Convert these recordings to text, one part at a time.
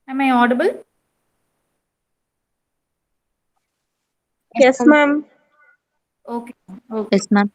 Am I audible? Yes, ma'am. Okay. Okay. Yes, ma'am.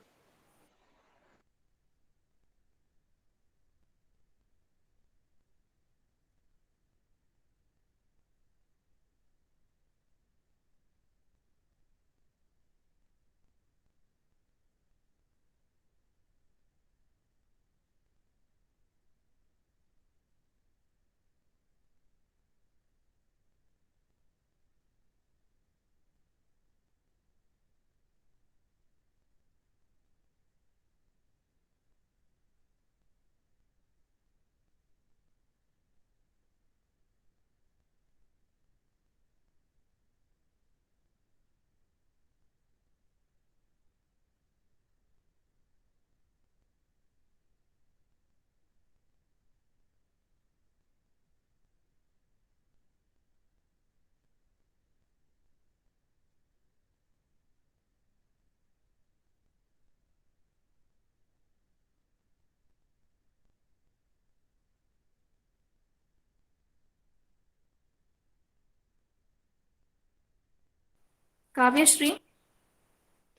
Kavya Shri,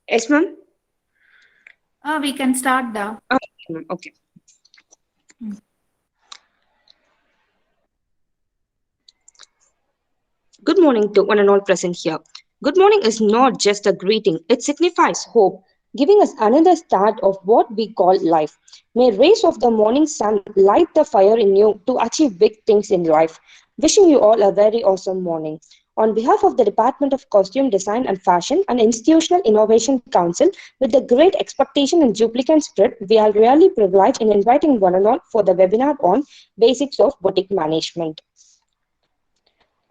Yes, ma'am. we can start the. Okay, ma'am. Okay. Good morning to one and all present here. Good morning is not just a greeting, it signifies hope, giving us another start of what we call life. May rays of the morning sun light the fire in you to achieve big things in life. Wishing you all a very awesome morning. On behalf of the Department of Costume Design and Fashion and Institutional Innovation Council, with the great expectation and duplicate spirit, we are really privileged in inviting one and all for the webinar on Basics of Boutique Management.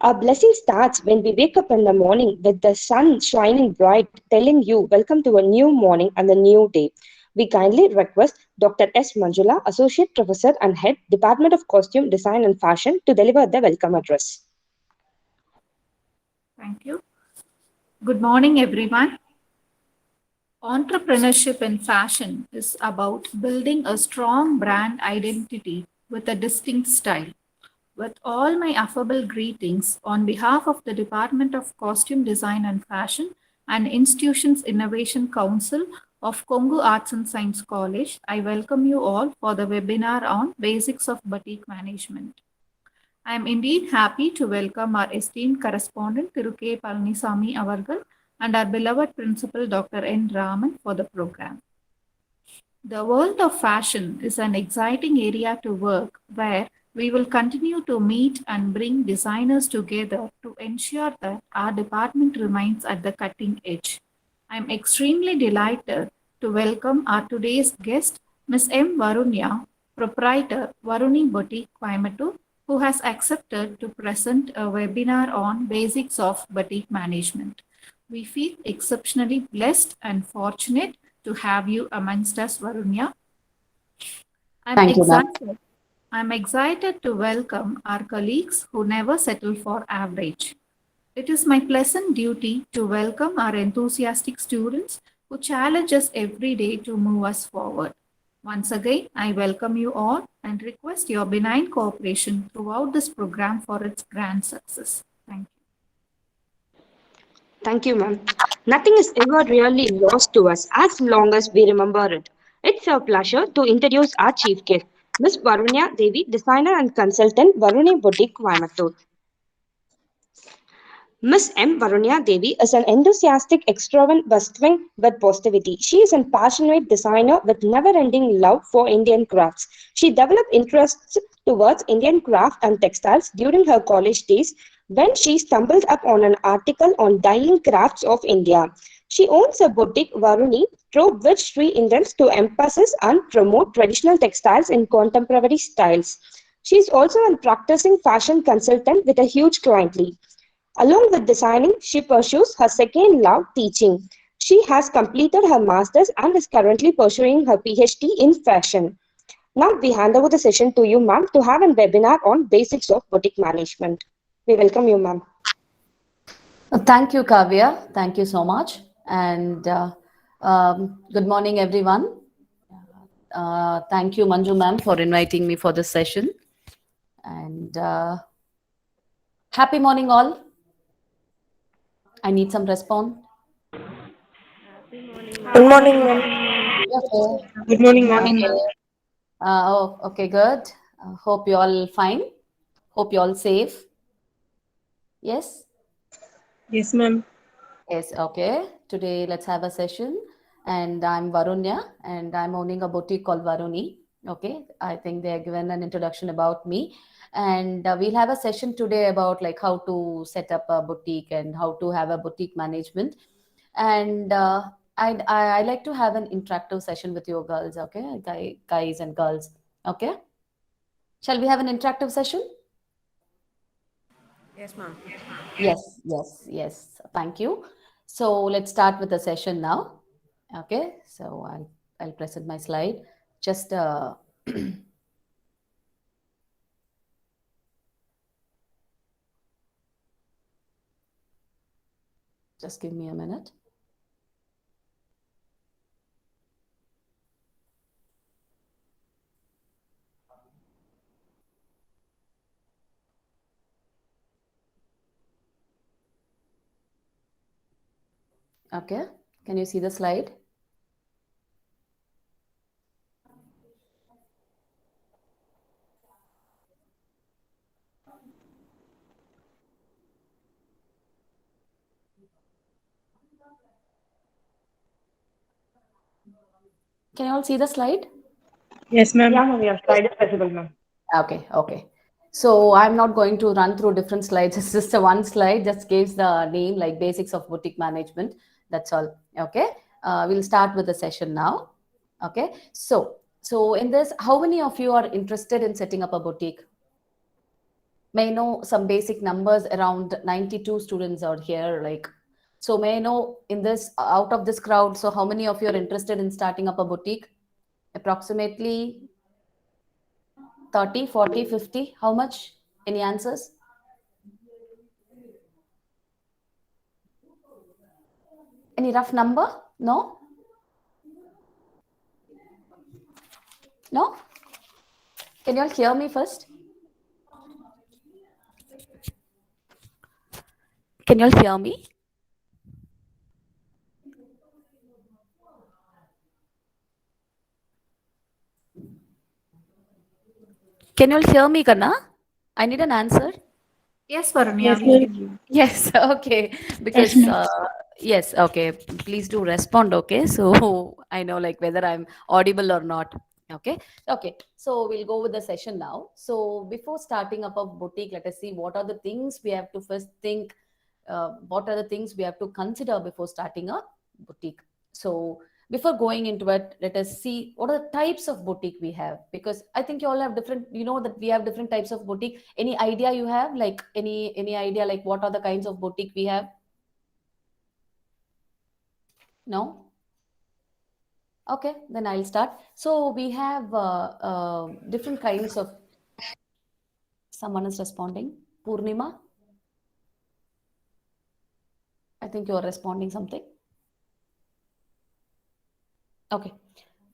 Our blessing starts when we wake up in the morning with the sun shining bright, telling you welcome to a new morning and a new day. We kindly request Dr. S. Manjula, Associate Professor and Head, Department of Costume Design and Fashion, to deliver the welcome address. Thank you. Good morning, everyone. Entrepreneurship in fashion is about building a strong brand identity with a distinct style. With all my affable greetings on behalf of the Department of Costume Design and Fashion and Institution's Innovation Council of Kongu Arts and Science College, I welcome you all for the webinar on Basics of Boutique Management. I am indeed happy to welcome our esteemed correspondent Thiru K. Palanisamy Avargal and our beloved principal Dr. N. Raman for the program. The world of fashion is an exciting area to work where we will continue to meet and bring designers together to ensure that our department remains at the cutting edge. I am extremely delighted to welcome our today's guest, Ms. M. Varunya, proprietor Varuni Boutique, Coimbatore, who has accepted to present a webinar on basics of boutique management. We feel exceptionally blessed and fortunate to have you amongst us, Varunya. I'm Thank you, ma'am. excited. I'm excited to welcome our colleagues who never settle for average. It is my pleasant duty to welcome our enthusiastic students who challenge us every day to move us forward. Once again, I welcome you all and request your benign cooperation throughout this program for its grand success. Thank you. Thank you, ma'am. Nothing is ever really lost to us as long as we remember it. It's a pleasure to introduce our chief guest, Miss Varunya Devi, designer and consultant, Varuni Boutique, Coimbatore. Miss M. Varunya Devi is an enthusiastic, extrovert, bustling with positivity. She is a passionate designer with never-ending love for Indian crafts. She developed interests towards Indian craft and textiles during her college days when she stumbled upon an article on dyeing crafts of India. She owns a boutique, Varuni, through which she intends to emphasize and promote traditional textiles in contemporary styles. She is also a practicing fashion consultant with a huge clientele. Along with designing, she pursues her second love, teaching. She has completed her master's and is currently pursuing her PhD in fashion. Now we hand over the session to you, ma'am, to have a webinar on basics of boutique management. We welcome you, ma'am. Thank you, Kavya. Thank you so much. And good morning, everyone. Thank you, Manju ma'am, for inviting me for this session. And Happy morning, all. I need some response. Good morning, ma'am. Okay. Good morning, Good ma'am. morning, Okay. ma'am. Okay, good. Hope you all fine. Hope you all safe. Yes. Yes, ma'am. Yes, okay. Today, let's have a session. And I'm Varunya, and I'm owning a boutique called Varuni. Okay, I think they are given an introduction about me. And we'll have a session today about like how to set up a boutique and how to have a boutique management. And I like to have an interactive session with you girls, okay, guys and girls. Okay, shall we have an interactive session? Yes, ma'am. Yes, yes, yes. Thank you. So let's start with the session now. Okay, so I'll present my slide. Just just give me a minute. Okay, can you see the slide? Can you all see the slide? Yes, ma'am. Yeah, ma'am. Your slide is visible, ma'am. Okay, okay. So I'm not going to run through different slides. It's just a one slide, just gives the name like basics of boutique management. That's all. Okay. We'll start with the session now. Okay. So in this, how many of you are interested in setting up a boutique? May I know some basic numbers? Around 92 students out here. Like, so may I know in this out of this crowd, so how many of you are interested in starting up a boutique? Approximately 30, 40, 50. How much? Any answers? Any rough number? No? No? Can you all hear me first? Can you all hear me? Can you all hear me, Kanna? I need an answer. Yes, Varunya, Yes, we ma'am. hear you. Yes, okay. Yes, Because ma'am. yes, okay. Please do respond, okay? So I know like whether I'm audible or not. Okay. Okay. So we'll go with the session now. So before starting up a boutique, let us see what are the things we have to first think. What are the things we have to consider before starting a boutique? So before going into it, let us see what are the types of boutique we have, because I think you all have different, you know, that we have different types of boutique. Any idea you have, like any idea like what are the kinds of boutique we have? No? Okay, then I'll start. So we have different kinds of, someone is responding. Purnima, I think you're responding something. Okay.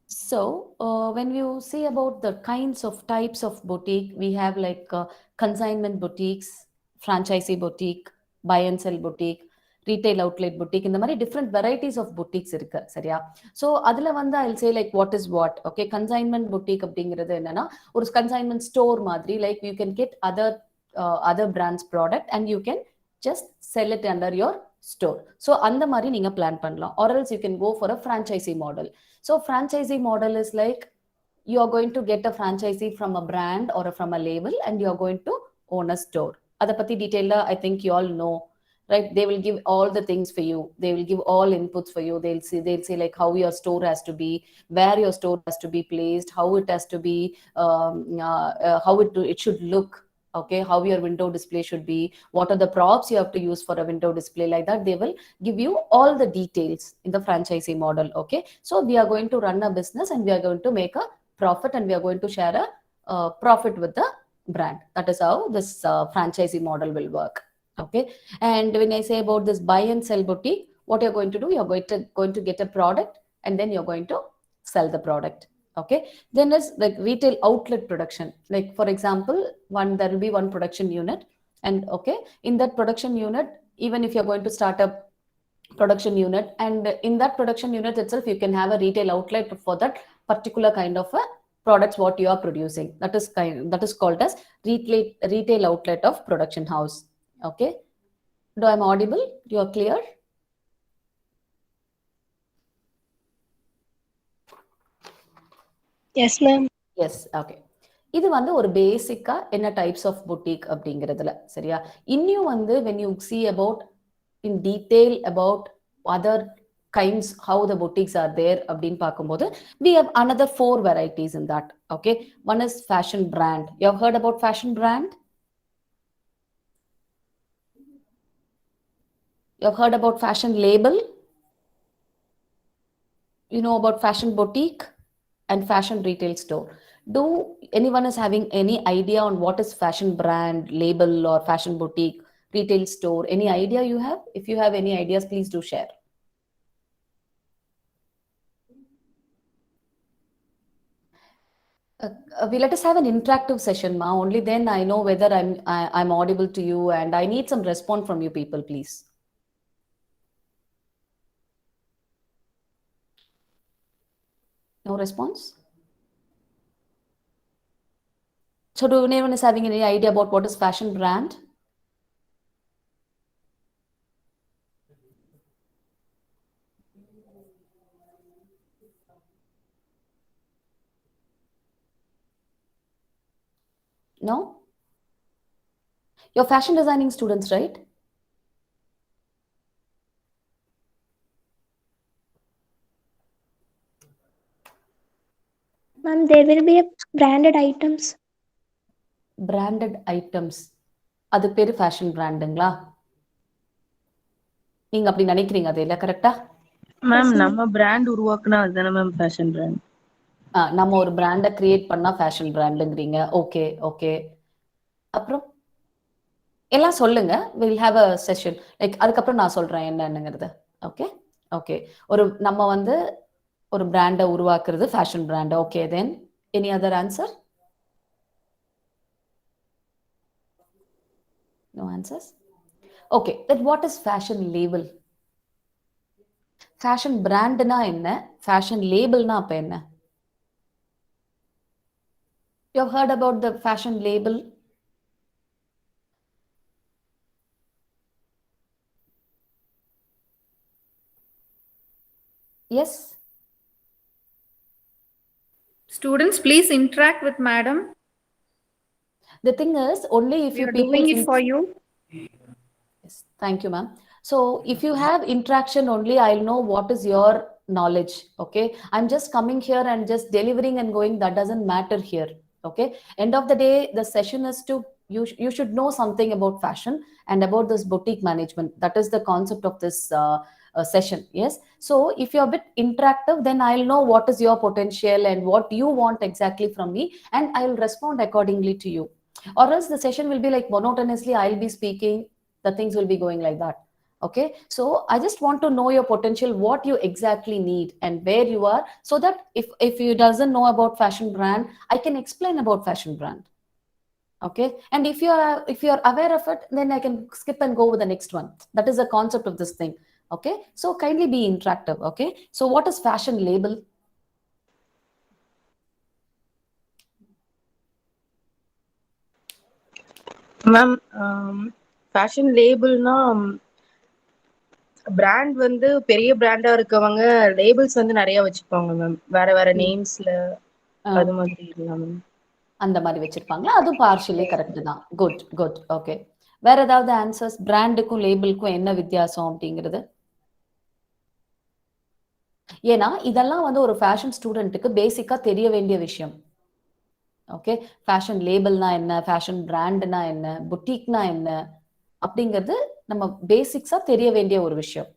So, when you say about the kinds of types of boutique, we have like consignment boutiques, franchisee boutique, buy and sell boutique, retail outlet boutique. இந்த மாதிரி different varieties of boutiques இருக்கு சரியா? So அதில் வந்து I'll say like what is what. Okay, consignment boutique அப்படிங்கிறது என்னன்னா ஒரு consignment store மாதிரி, like you can get other brands product and you can just sell it under your store. So அந்த மாதிரி நீங்க பிளான் பண்ணலாம். Or else you can go for a franchisee model. So franchisee model is like you are going to get a franchisee from a brand or from a label and you are going to own a store. Ada patti detail I think you all know, right? They will give all the things for you. They will give all inputs for you. They'll say like how your store has to be, where your store has to be placed, how it has to be, how it should look. Okay, how your window display should be, what are the props you have to use for a window display, like that they will give you all the details in the franchisee model. Okay, so we are going to run a business and we are going to make a profit and we are going to share a profit with the brand. That is how this franchisee model will work. Okay, and when I say about this buy and sell boutique, what you're going to do, you're going to get a product and then you're going to sell the product. Okay, then is like retail outlet production. Like for example, there will be one production unit And okay, in that production unit, even if you're going to start a production unit, and in that production unit itself you can have a retail outlet for that particular kind of a products what you are producing. That is called as retail outlet of production house. Okay, do I'm audible? You are clear? Yes, ma'am. Yes, okay. இது வந்து ஒரு பேசிக்கா என்ன types of boutique அப்படிங்கிறதுல, சரியா? இன்னும் வந்து when you see about in detail about other kinds how the boutiques are there அப்படின்னு பார்க்கும்போது we have another 4 varieties in that. Okay, one is fashion brand. You have heard about fashion brand? You have heard about fashion label? You know about fashion boutique and fashion retail store. Do anyone is having any idea on what is fashion brand label or fashion boutique retail store? Any idea you have? If you have any ideas, please do share. We let us have an interactive session, ma. Only then I know whether I'm audible to you, and I need some response from you people, please. No response? So do anyone is having any idea about what is fashion brand? No? You're fashion designing students, right? Ma'am, there will be a branded items. Branded items. அது பேரு fashion பிராண்டுங்களா? நீங்க அப்படி நினைக்கிறீங்க, அது இல்ல கரெக்டா? Ma'am நம்ம brand உருவாக்குனா அதுதானே மேம் ஃபேஷன் பிராண்ட். நம்ம ஒரு பிராண்டை கிரியேட் பண்ணா ஃபேஷன் பிராண்டுங்கிறீங்க. ஓகே ஓகே, அப்புறம் எல்லாம் சொல்லுங்க. Will have a session like, அதுக்கப்புறம் நான் சொல்றேன் என்னங்கிறது. ஓகே ஓகே, நம்ம வந்து ஒரு பிராண்டை உருவாக்குறது fashion brand. Okay, then any other answer? No answers? Okay, then what is fashion label? Fashion brandனா என்ன? Fashion labelனா அப்ப என்ன? You have heard about the fashion label? Yes? Students, please interact with madam. The thing is, only if We you are people... doing it for you. Yes, thank you, ma'am. So if you have interaction only, I'll know what is your knowledge. Okay, I'm just coming here and just delivering and going. That doesn't matter here. Okay, end of the day, the session is to you should know something about fashion and about this boutique management. That is the concept of this session. Yes, so if you're a bit interactive, then I'll know what is your potential and what you want exactly from me, and I'll respond accordingly to you. Or else the session will be like monotonously I'll be speaking, the things will be going like that. Okay, so I just want to know your potential, what you exactly need and where you are, so that if you doesn't know about fashion brand, I can explain about fashion brand. Okay, and if you're aware of it, then I can skip and go with the next one. That is the concept of this thing. Okay, so kindly be interactive. Okay, so what is fashion label? Ma'am fashion லேபிள்னா brand வந்து பெரிய பிராண்டா இருக்கவங்க labels வந்து நிறைய வச்சுப்பாங்க ma'am, வேற வேற நேம்ஸ்ல. அது மாதிரி இருக்கலாம் மேம். அந்த மாதிரி வச்சிருப்பாங்களா? அதுவும் பார்ஷியலி கரெக்ட் தான். Good good. ஓகே, வேற ஏதாவது ஆன்சர்ஸ்? பிராண்டுக்கும் லேபிளுக்கும் என்ன வித்தியாசம் அப்படிங்கிறது? ஏன்னா இதெல்லாம் வந்து ஒரு ஃபேஷன் ஸ்டூடெண்ட்டுக்கு பேசிக்கா தெரிய வேண்டிய விஷயம். ஓகே, ஃபேஷன் லேபிள்னா என்ன, ஃபேஷன் பிராண்ட்னா என்ன, புட்டிக்னா என்ன அப்படிங்கிறது நம்ம பேசிக்ஸா தெரிய வேண்டிய ஒரு விஷயம்.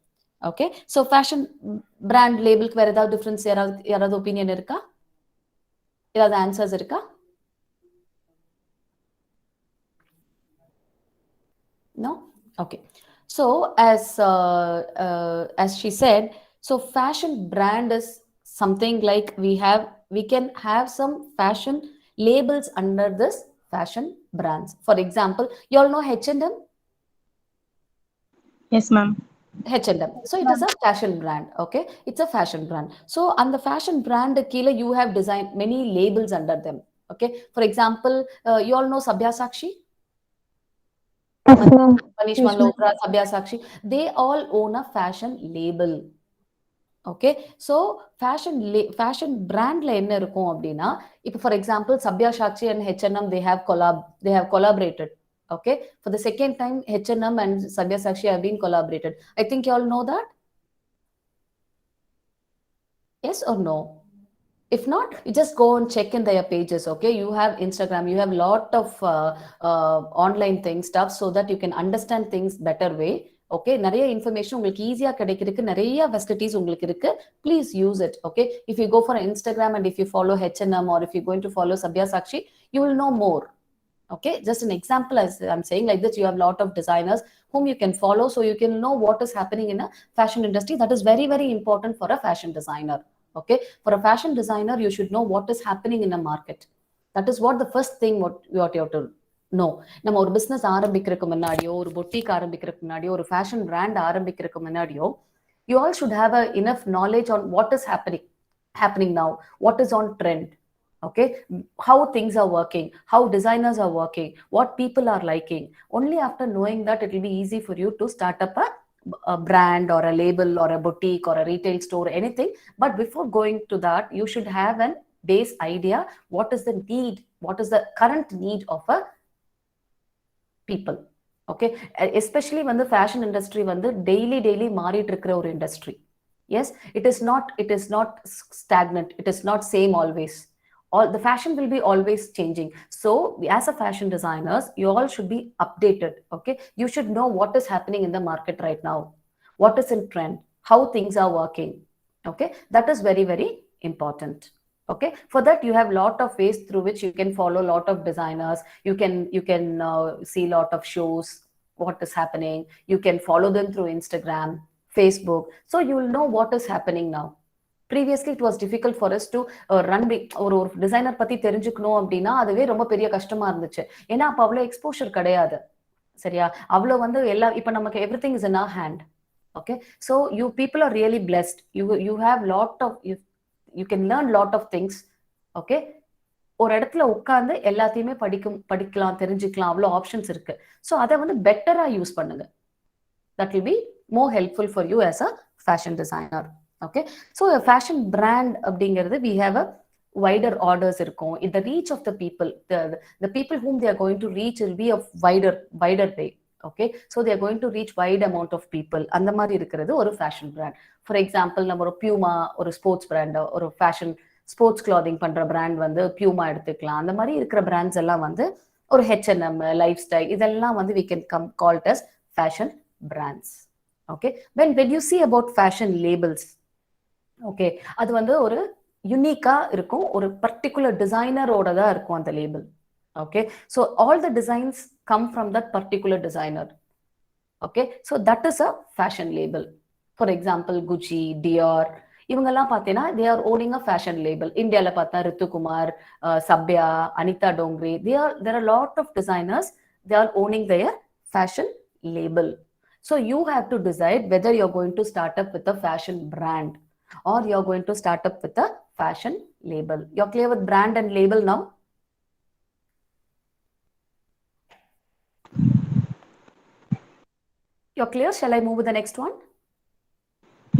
ஓகே, ஸோ ஃபேஷன் பிராண்ட் லேபிளுக்கு வேற ஏதாவது டிஃபரன்ஸ், யாராவது ஒப்பீனியன் இருக்கா? ஏதாவது ஆன்சர்ஸ் இருக்கா? No? Okay. So as she said, so fashion brand is something like we can have some fashion labels under this fashion brands. For example, you all know H&M? Yes, ma'am. H&M. So it is a fashion brand. Okay, it's a fashion brand. So on the fashion brand kila you have designed many labels under them. Okay, for example, you all know Sabyasachi, Yes, ma'am. Manish Yes, ma'am. Malhotra, Sabyasachi. They all own a fashion label. Okay, so fashion brandல என்ன இருக்கும் அப்படின்னா, இப்போ for example Sabyasachi and H&M they have collaborated. Okay, for the second time H&M and Sabyasachi have been collaborated. I think you all know that. Yes or no? If not, you just go and check in their pages. Okay, you have Instagram, you have lot of online things stuff, so that you can understand things better way. Okay, நிறைய information உங்களுக்கு ஈஸியா கிடைக்கிறதுக்கு நிறைய facilities உங்களுக்கு இருக்கு. Please use it. Okay, if you go for Instagram and if you follow H&M or if you're going to follow Sabyasachi, you will know more. Okay, just an example, as I'm saying like this, you have a lot of designers whom you can follow, so you can know what is happening in a fashion industry. That is very very important for a fashion designer. Okay, for a fashion designer you should know what is happening in a market. That is what the first thing what you have to know. நம்ம ஒரு business ஆரம்பிக்கிறதுக்கு முன்னாடியோ, ஒரு boutique ஆரம்பிக்கிறதுக்கு முன்னாடியோ, ஒரு fashion brand ஆரம்பிக்கிறதுக்கு முன்னாடியோ, you all should have a enough knowledge on what is happening now, what is on trend. Okay, how things are working, how designers are working, what people are liking. Only after knowing that, it will be easy for you to start up a brand or a label or a boutique or a retail store, anything. But before going to that, you should have an base idea, what is the need, what is the current need of a people. Okay, especially when the fashion industry வந்து daily மாறிட்டு இருக்கிற ஒரு industry. Yes, it is not stagnant, it is not same always. All the fashion will be always changing. So as a fashion designers, you all should be updated. Okay, you should know what is happening in the market right now, what is in trend, how things are working. Okay, that is very very important. Okay, for that you have lot of ways through which you can follow lot of designers. You can see lot of shows, what is happening. You can follow them through Instagram, Facebook, so you will know what is happening now. Previously it was difficult for us to run ஒரு designer பத்தி தெரிஞ்சுக்கணும் அப்படின்னா அதுவே ரொம்ப பெரிய கஷ்டமா இருந்துச்சு. ஏன்னா அப்ப அவ்வளவு எக்ஸ்போஷர் கிடையாது. சரியா, அவ்வளவு வந்து எல்லா இப்ப நமக்கு everything is in our hand. Okay, so you people are really blessed. You have lot of you can learn lot of things. Okay, ஒரு இடத்துல உட்கார்ந்து எல்லாத்தையுமே படிக்கலாம், தெரிஞ்சுக்கலாம், அவ்வளவு ஆப்ஷன்ஸ் இருக்கு. ஸோ அதை வந்து பெட்டரா யூஸ் பண்ணுங்க. that will be more helpful for you as a fashion designer. Okay, so a fashion brand அப்படிங்கிறது we have a wider orders இருக்கும். In the reach of the people, the people whom they are going to reach will be of wider way. Okay, so they are going to reach wide amount of people. அந்த மாதிரி இருக்கிறது ஒரு fashion brand. For example, நம்ம ஒரு Puma ஒரு sports brand, ஒரு fashion sports clothing பண்ற brand வந்து பியூமா எடுத்துக்கலாம். அந்த மாதிரி இருக்கிற பிராண்ட்ஸ் எல்லாம் வந்து ஒரு H&M, லைஃப் ஸ்டைல், இதெல்லாம் வந்து we can call it as fashion brands. Okay, when you see about fashion labels, okay, அது வந்து ஒரு யூனிக்கா இருக்கும், ஒரு பர்டிகுலர் டிசைனரோட தான் இருக்கும் அந்த label. Okay, so all the designs come from that particular designer. Okay, so that is a fashion label. For example, Gucci, Dior, இவங்கெல்லாம் பார்த்தீங்கன்னா they are owning a fashion label. இந்தியாவில் பார்த்தா ரித்துகுமார், சப்யா, Anitha டோங்க்ரே, there are lot of designers, they are owning their fashion label. So you have to decide whether you're going to start up with a fashion brand or you're going to start up with a fashion label. You're clear with brand and label now? You're clear? Shall I move with the next one?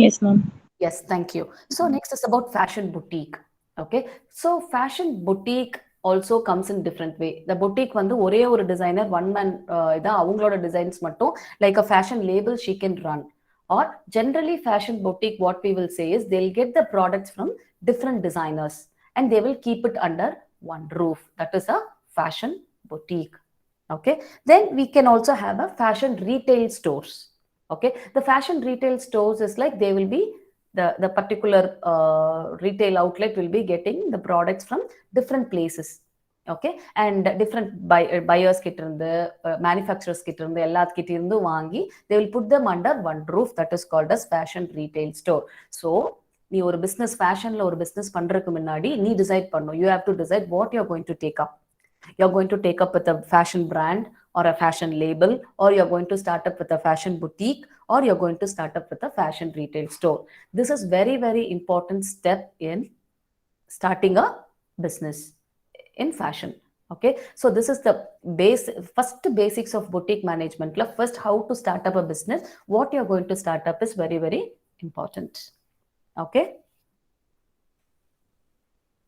Yes, ma'am. Yes, thank you. So next is about fashion boutique. Okay, so fashion boutique also comes in different way. The boutique வந்து ஒரே ஒரு designer one man இதான் அவங்களோட designs மட்டும், like a fashion label she can run. Or generally fashion boutique, what we will say is they'll get the products from different designers and they will keep it under one roof. That is a fashion boutique. Okay, then we can also have a fashion retail stores. Okay, the fashion retail stores is like they will be the particular retail outlet will be getting the products from different places. Okay, and different buyers கிட்ட இருந்து manufacturers கிட்ட இருந்து எல்லாத்துக்கிட்ட இருந்து வாங்கி they will put them under one roof. That is called as fashion retail store. So நீ ஒரு business fashionல ஒரு business பண்றதுக்கு முன்னாடி நீ decide பண்ணணும். You have to decide what you are going to take up. You're going to take up with a fashion brand or a fashion label, or you're going to start up with a fashion boutique, or you're going to start up with a fashion retail store. This is very, very important step in starting a business in fashion. Okay, so this is the first basics of boutique management. First, how to start up a business, what you're going to start up is very, very important. Okay,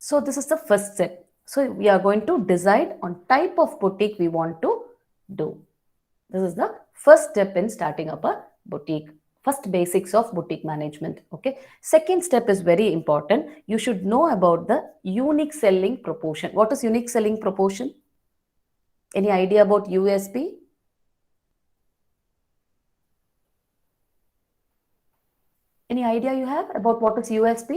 so this is the first step. So we are going to decide on type of boutique we want to do. This is the first step in starting up a boutique. First basics of boutique management. Okay. Second step is very important. You should know about the unique selling proportion. What is unique selling proportion? Any idea about USP? Any idea you have about what is USP?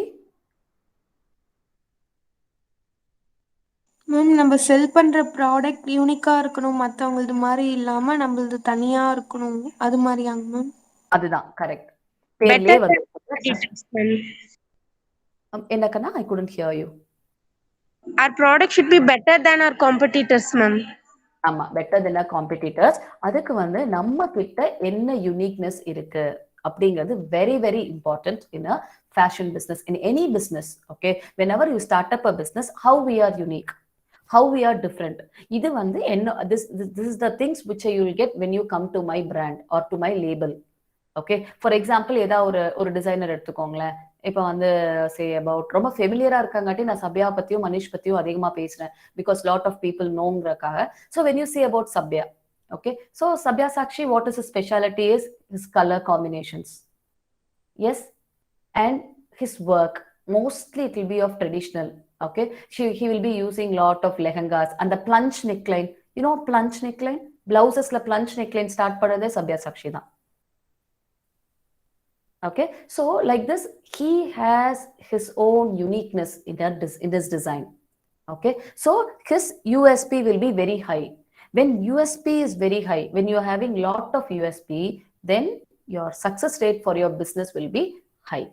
Ma'am நம்ம செல் பண்ற product யூனிக்கா இருக்கணும், மற்றவங்களது மாதிரி இல்லாம நம்மளது தனியா இருக்கணும், அது மாதிரியாங்க ma'am? அதுதான் கரெக்ட். Better பேர்லயே than வந்து competitors, ma'am. என்னக்கண்ணா, I couldn't hear you. Our product should be better than our competitors, ma'am. ஆமா, பெட்டர் தென் காம்படிட்டர்ஸ். அதுக்கு வந்து நம்ம கிட்ட என்ன யூனிக்னஸ் இருக்கு அப்படிங்கிறது very, very important in a fashion business, in any business. Okay, whenever you start up a business, how we are unique, how we are different. இது வந்து என்ன, this is the things which you will get when you come to my brand or to my label. Okay, for example ஏதாவது ஒரு designer எடுத்துக்கோங்களேன். இப்போ வந்து say about ரொம்ப ஃபெமிலியரா இருக்காங்காட்டி நான் சப்யா பத்தியும் மனிஷ் பத்தியும் அதிகமா பேசுறேன், பிகாஸ் லாட் ஆஃப் பீப்புள் நோங்கிறக்காக. So when you say about Sabya, okay, so Sabyasachi, what is his specialty is his color combinations, yes, and his work mostly it will be of traditional. Okay, he will be using lot of lehengas and the plunge neckline. You know plunge neckline, blouses la plunge neckline start பண்ணதே Sabyasachi தான். Okay, so like this he has his own uniqueness in his design. Okay, so his USP will be very high. When USP is very high, when you are having lot of USP, then your success rate for your business will be high.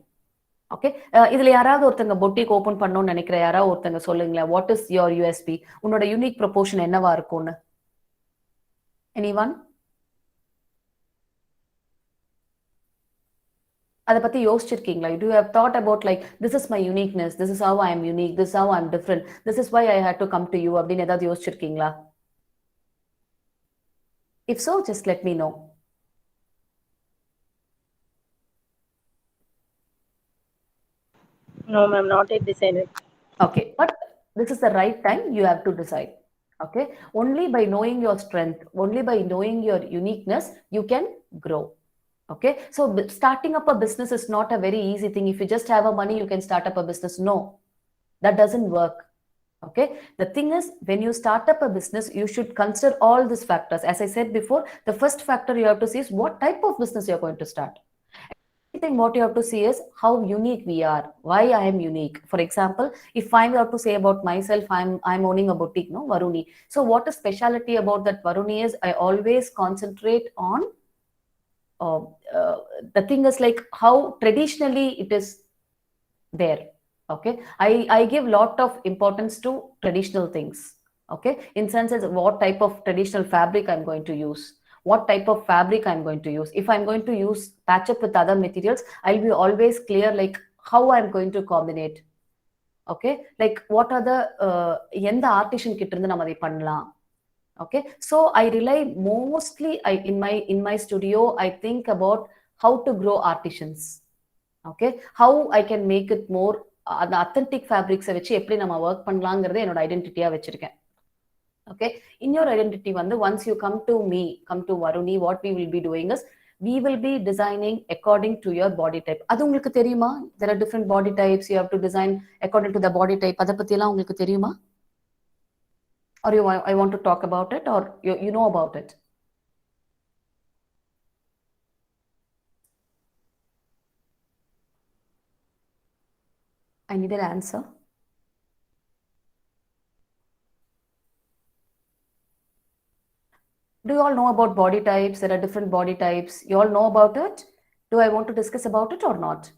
Okay, இதுல யாராவது ஒருத்தங்க boutique open பண்ணணும்னு நினைக்கிற யாராவது ஒருத்தங்க சொல்லுங்களேன், what is your USP, உன்னோட unique proportion என்னவா இருக்கும்னு? எனிவன்? அதை பத்தி யோசிச்சிருக்கீங்களா? Do you have thought about like this is my uniqueness, this is how I am unique, this how I am different, this is why I had to come to you அப்படின்னு ஏதாவது யோசிச்சிருக்கீங்களா? If so, just let me know. No, ma'am, not yet decided. Okay, but this is the right time you have to decide. Okay, only by knowing your strength, only by knowing your uniqueness, you can grow. Okay, so starting up a business is not a very easy thing. If you just have a money, you can start up a business. No, that doesn't work. Okay, the thing is, when you start up a business, you should consider all these factors. As I said before, the first factor you have to see is what type of business you're going to start. Thing what you have to see is how unique we are, why I am unique. For example, if I have to say about myself, I'm owning a boutique, no, Varuni. So what is specialty about that Varuni is I always concentrate on the thing is like how traditionally it is there. Okay, I give lot of importance to traditional things. Okay, in sense as what type of traditional fabric I'm going to use, what type of fabric I'm going to use. If I'm going to use patch up with other materials, I'll be always clear like how I'm going to combinate. Okay, like what are the எந்த artisan கிட்ட இருந்து நம்ம அதை பண்ணலாம். Okay, so I rely mostly in my studio I think about how to grow artisans. Okay, how I can make it more அந்த authentic fabrics வச்சு எப்படி நம்ம ஒர்க் பண்ணலாங்கிறத என்னோட ஐடென்டிட்டியா வச்சிருக்கேன். Okay, in your identity வந்து once you come to me, come to Varuni, what we will be doing is we will be designing according to your body type. அது உங்களுக்கு தெரியுமா? There are different body types, you have to design according to the body type. அதை பத்தி எல்லாம் உங்களுக்கு தெரியுமா? Or I want to talk about it, or you know about it? I need an answer. Do you all know about body types? There are different body types. You all know about it? Do I want to discuss about it or not?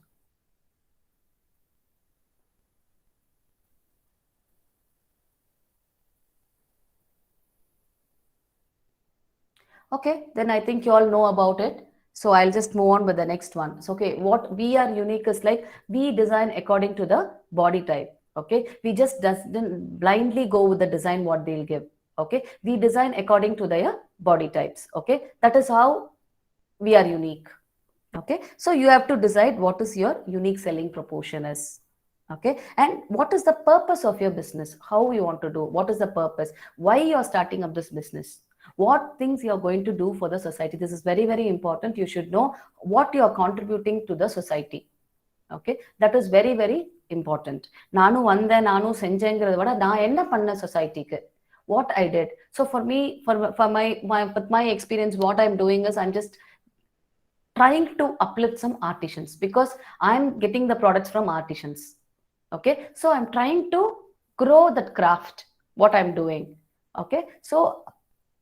Okay, then I think you all know about it. So I'll just move on with the next one. So, okay, what we are unique is like we design according to the body type. Okay, we just doesn't blindly go with the design what they'll give. Okay, we design according to their body types. Okay, that is how we are unique. Okay, so you have to decide what is your unique selling proportion is. Okay, and what is the purpose of your business, how you want to do, what is the purpose, why you are starting up this business, what things you are going to do for the society. This is very very important. You should know what you are contributing to the society. Okay, that is very very important. நானும் வந்தேன் நானும் செஞ்சேங்கிறத விட நான் என்ன பண்ண சொசைட்டிக்கு, what I did. So for me, for my experience, what I'm doing is I'm just trying to uplift some artisans because I'm getting the products from artisans. Okay, so I'm trying to grow that craft what I'm doing. Okay, so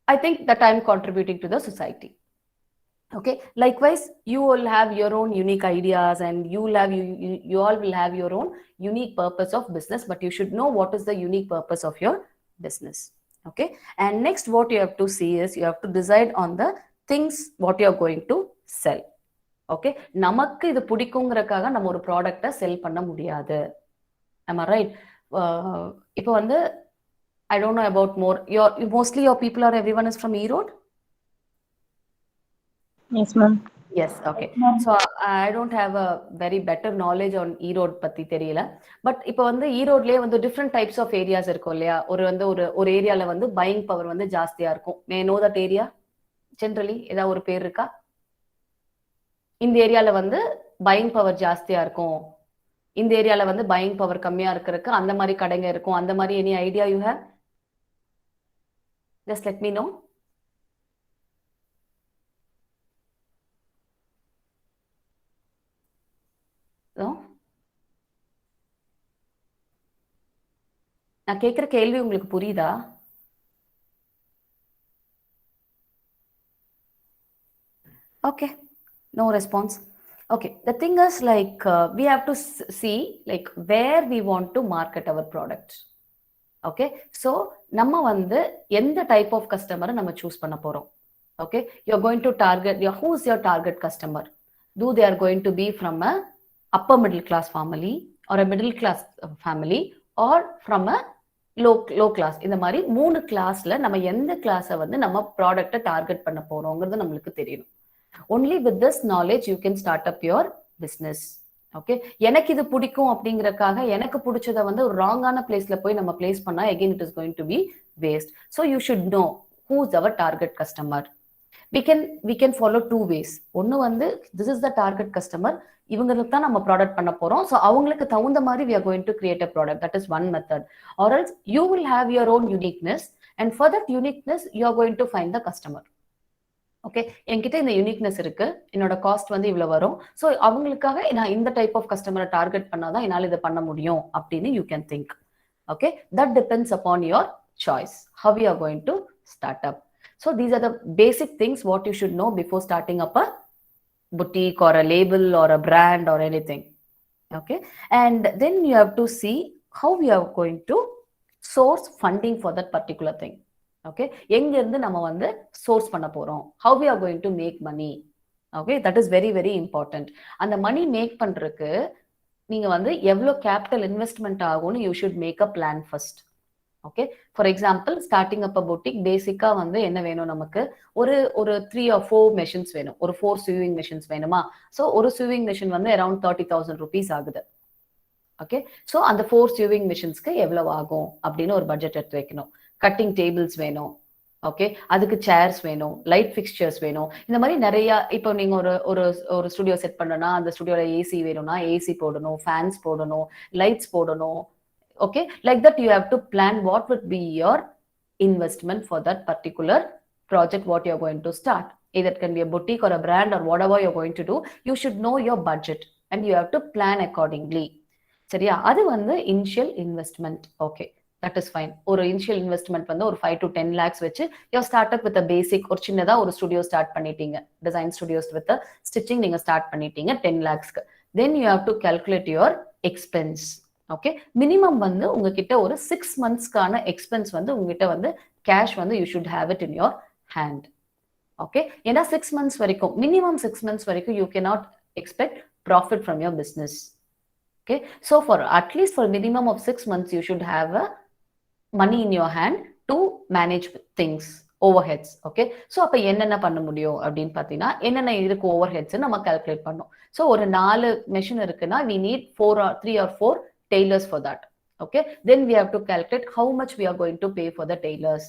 I think that I'm contributing to the society. Okay, likewise you will have your own unique ideas and you all will have your own unique purpose of business, but you should know what is the unique purpose of your business. Okay, and next what you have to see is you have to decide on the things what you are going to sell. Okay, நமக்கு இது பிடிக்குங்கிறதுக்காக நம்ம ஒரு ப்ராடக்ட்டை செல் பண்ண முடியாது. Am I right? இப்போ வந்து I don't know about more. Mostly your people or everyone is from Erode? Yes, ma'am. Yes, okay. So I don't have a very better knowledge on Erode பத்தி தெரியல. பட் இப்போ வந்து ஈரோட்லயே வந்து different types of areas இருக்கும் இல்லையா? ஒரு ஏரியால வந்து பையிங் பவர் வந்து ஜாஸ்தியா இருக்கும். மே நோ தட் ஏரியா? ஜென்ரலி ஏதாவது ஒரு பேர் இருக்கா? இந்த ஏரியால வந்து பையிங் பவர் ஜாஸ்தியா இருக்கும், இந்த ஏரியால வந்து பையிங் பவர் கம்மியா இருக்கிறதுக்கு அந்த மாதிரி கடைங்க இருக்கும், அந்த மாதிரி any idea you have? Just let me know. நான் கேட்குற கேள்வி உங்களுக்கு புரியுதா? Okay, no response. Okay, the thing is like we have to see like where we want to market our product. Okay, so நம்ம வந்து எந்த டைப் ஆஃப் கஸ்டமரை நம்ம சூஸ் பண்ண போறோம். Okay, you are going to target who is your target customer. Do they are going to be from a upper middle class family or a middle class family or from a low class. இந்த மாதிரி 3 கிளாஸ்ல நம்ம எந்த கிளாஸை வந்து நம்ம ப்ராடக்ட்டை target பண்ண போறோங்கிறது நம்மளுக்கு தெரியணும். Only with this knowledge you can start up your business. Okay, எனக்கு இது பிடிக்கும் அப்படிங்கறதுக்காக எனக்கு பிடிச்சதை வந்து ஒரு ராங்கான பிளேஸ்ல போய் நம்ம பிளேஸ் பண்ணா again it is going to be waste. So you should know who is our target customer. We can follow two ways. ஒன்னு வந்து this is the target customer, இவங்களுக்கு தான் நம்ம ப்ராடக்ட் பண்ண போறோம், ஸோ அவங்களுக்கு தகுந்த மாதிரி we are going to create a product. That is one method. Or else you will have your own uniqueness and for that uniqueness you are going to find the customer. Okay, என்கிட்ட இந்த uniqueness இருக்கு, என்னோட cost வந்து இவ்வளவு வரும், so அவங்களுக்காக நான் இந்த டைப் ஆஃப் கஸ்டமரை டார்கெட் பண்ணாதான் என்னால் இதை பண்ண முடியும் அப்படின்னு you can think. Okay, that depends upon your choice how you are going to start up. So these are the basic things what you should know before starting up a boutique or a label or a brand or anything. Okay, and then you have to see how we are going to source funding for that particular thing. Okay, எங்க இருந்து நம்ம வந்து source பண்ண போறோம், how we are going to make money. Okay, that is very very important. அந்த மணி make பண்றதுக்கு நீங்க வந்து எவ்வளவு கேபிட்டல் இன்வெஸ்ட்மெண்ட் ஆகும்னு you should make a plan first. Okay, for example starting up a boutique பேசிக்கா வந்து என்ன வேணும், நமக்கு ஒரு 3 or 4 மெஷின்ஸ் வேணும், ஒரு 4 ஸ்விவிங் மெஷின்ஸ் வேணுமா. ஸோ ஒரு ஸ்விவிங் மெஷின் வந்து அரௌண்ட் 30,000 rupees ஆகுது. ஓகே, ஸோ அந்த 4 ஸ்விவிங் மிஷின்ஸ்க்கு எவ்வளவு ஆகும் அப்படின்னு ஒரு பட்ஜெட் எடுத்து வைக்கணும். கட்டிங் டேபிள்ஸ் வேணும். ஓகே, அதுக்கு சேர்ஸ் வேணும், லைட் ஃபிக்ஸ்சர்ஸ் வேணும், இந்த மாதிரி நிறைய. இப்போ நீங்க ஒரு ஸ்டுடியோ செட் பண்ணனா அந்த ஸ்டுடியோல ஏசி வேணும்னா ஏசி போடணும், ஃபேன்ஸ் போடணும், லைட்ஸ் போடணும். Okay, like that you have to plan what would be your investment for that particular project what you are going to start. Either it can be a boutique or a brand or whatever you are going to do. You should know your budget and you have to plan accordingly. சரியா, அது வந்து initial investment. Okay, that is fine. ஒரு initial investment வந்து ஒரு 5 to 10 lakhs வச்சு your startup with a basic ஒரு சின்னதா ஒரு ஸ்டுடியோ ஸ்டார்ட் பண்ணிட்டீங்க, design studios with a stitching நீங்க ஸ்டார்ட் பண்ணிட்டீங்க 10 lakhsக்கு. Then you have to calculate your expense. Okay, minimum வந்து உங்ககிட்ட ஒரு 6 monthsக்கான எக்ஸ்பென்ஸ் வந்து உங்ககிட்ட வந்து கேஷ் வந்து you should have it in your hand. Okay, ஏன்னா 6 months வரைக்கும், minimum 6 months வரைக்கும் you cannot expect profit from your business. Okay, so for at least for minimum of 6 months you should have a money in your hand to manage things, overheads. Okay, so அப்ப என்னென்ன பண்ண முடியும் அப்படின்னு பார்த்தீங்கன்னா, என்னென்ன இருக்கு overheads நம்ம calculate பண்ணோம். So ஒரு 4 மெஷின் இருக்குன்னா we need 3 or 4 tailors for that. Okay, then we have to calculate how much we are going to pay for the tailors.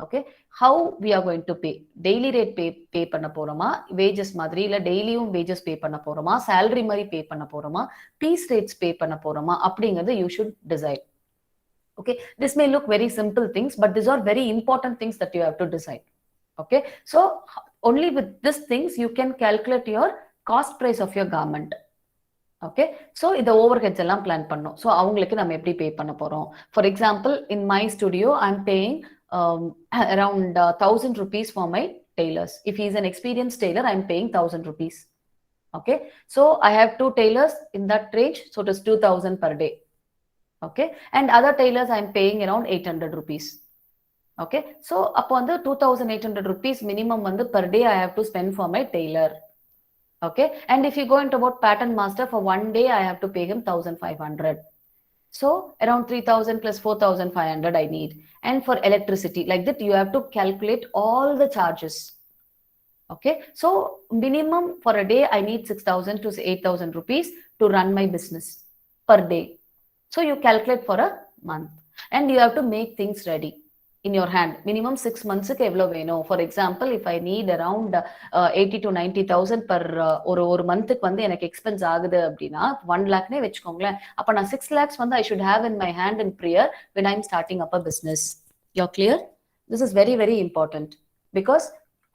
Okay, how we are going to pay, daily rate pay பண்ண போறோமா, wages மாதிரி, இல்ல டெய்லியும் wages pay பண்ண போறோமா, salary மாதிரி pay பண்ண போறோமா, piece rates pay பண்ண போறோமா அப்படிங்கறது you should decide. Okay, this may look very simple things, but these are very important things that you have to decide. Okay, so only with these things you can calculate your cost price of your garment. Okay, so இந்த overheads எல்லாம் plan பண்ணோம். So அவங்களுக்கு நம்ம எப்படி பே பண்ண போறோம். For example, in my studio I'm paying around 1,000 rupees for my tailors. If he is an experienced tailor, I'm paying 1,000 rupees. Okay, so I have 2 tailors in that range, so it is 2,000 per day. Okay, and other tailors I'm paying around 800 rupees. Okay, so அப்போ வந்து 2,800 rupees minimum வந்து per day I have to spend for my tailor. Okay, and if you go into about pattern master, for one day I have to pay him 1,500. So around 3,000 plus 4,500 I need. And for electricity, like that, you have to calculate all the charges. Okay, so minimum for a day I need 6,000 to 8,000 rupees to run my business per day. So you calculate for a month, and you have to make things ready in your hand. Minimum 6 months க்கு எவ்வளவு வேணும். For example, if I need around 80 to 90,000 per ஒரு மந்த்துக்கு வந்து எனக்கு expense ஆகுது அப்படின்னா 1 lakhனே வச்சுக்கோங்களேன். அப்ப நான் 6 lakhs வந்து I should have in my hand in prayer when I'm starting up a business. You're clear? This is very very important, because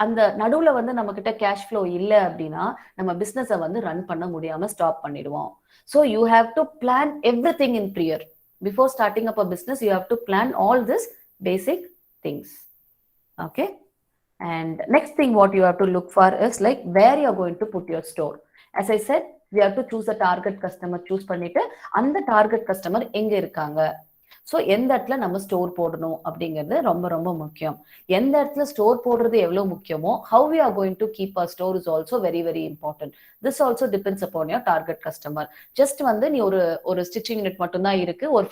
அந்த நடுவுல வந்து நம்ம கிட்ட கேஷ் ஃப்ளோ இல்ல அப்படின்னா நம்ம பிசினஸை வந்து ரன் பண்ண முடியாம ஸ்டாப் பண்ணிடுவோம். So you have to plan everything in prayer. Before starting up a business, you have to plan all this basic things. Okay, and next thing what you have to look for is like where you are going to put your store. As I said, we have to choose a target customer. Choose பண்ணிட்டு அந்த target customer எங்க இருக்காங்க, so எந்த இடத்துல நம்ம store போடணும் அப்படிங்கிறது ரொம்ப ரொம்ப முக்கியம். எந்த இடத்துல ஸ்டோர் போடுறது எவ்வளோ முக்கியமோ, how we are going to keep our store is also very very important. This also depends upon your target customer. Just வந்து நீ ஒரு ஸ்டிச்சிங் யூனிட் மட்டும்தான் இருக்கு, ஒரு